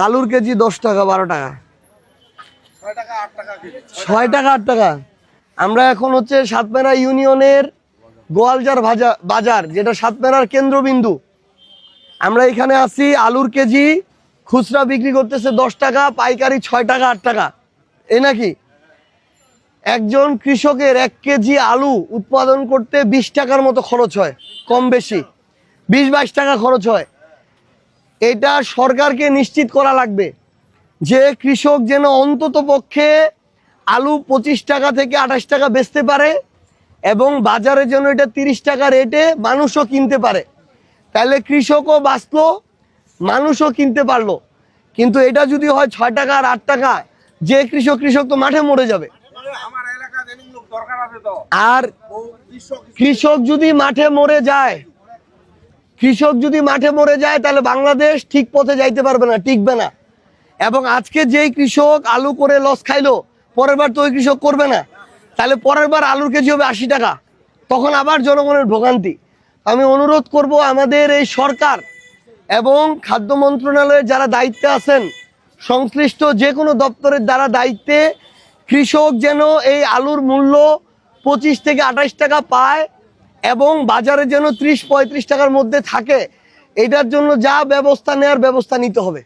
আলুর কেজি 10 টাকা 12 টাকা 6 টাকা 8 টাকা কেজি 6 টাকা 8 টাকা। আমরা এখন হচ্ছে সাতমেরা ইউনিয়নের গোয়ালজার বাজার, যেটা সাতমেরার কেন্দ্রবিন্দু। আমরা এখানে আছি। আলুর কেজি খুচরা বিক্রি করতেছে 10 টাকা, পাইকারি 6 টাকা 8 টাকা। এই নাকি একজন কৃষকের 1 কেজি আলু উৎপাদন করতে 20 টাকার মতো খরচ হয়, কম বেশি 20-22 টাকা খরচ হয়। এটা সরকারকে নিশ্চিত করা লাগবে যে কৃষক যেন অন্তত পক্ষে আলু 25 টাকা থেকে 28 টাকা বেচতে পারে এবং বাজারে যেন এটা 30 টাকা রেটে মানুষও কিনতে পারে। তাহলে কৃষকও বাঁচলো, মানুষও কিনতে পারলো। কিন্তু এটা যদি হয় 6 টাকা আর 8 টাকা, যে কৃষক তো মাঠে মরে যাবে। আমার এলাকা দেনিং লোক দরকার আছে তো। আর কৃষক যদি মাঠে মরে যায়, তাহলে বাংলাদেশ ঠিক পথে যাইতে পারবে না, টিকবে না। এবং আজকে যেই কৃষক আলু করে লস খাইলো, পরের বার তো ওই কৃষক করবে না। তাহলে পরের বার আলুর কেজি হবে 80 টাকা, তখন আবার জনগণের ভোগান্তি। আমি অনুরোধ করব আমাদের এই সরকার এবং খাদ্য মন্ত্রণালয়ের যারা দায়িত্বে আছেন, সংশ্লিষ্ট যে কোনো দপ্তরের দ্বারা দায়িত্বে, কৃষক যেন এই আলুর মূল্য 25 থেকে 28 টাকা পায় এবং বাজারে যেন 30-35 টাকার মধ্যে থাকে। এটার জন্য যা ব্যবস্থা নেওয়ার ব্যবস্থা নিতে হবে।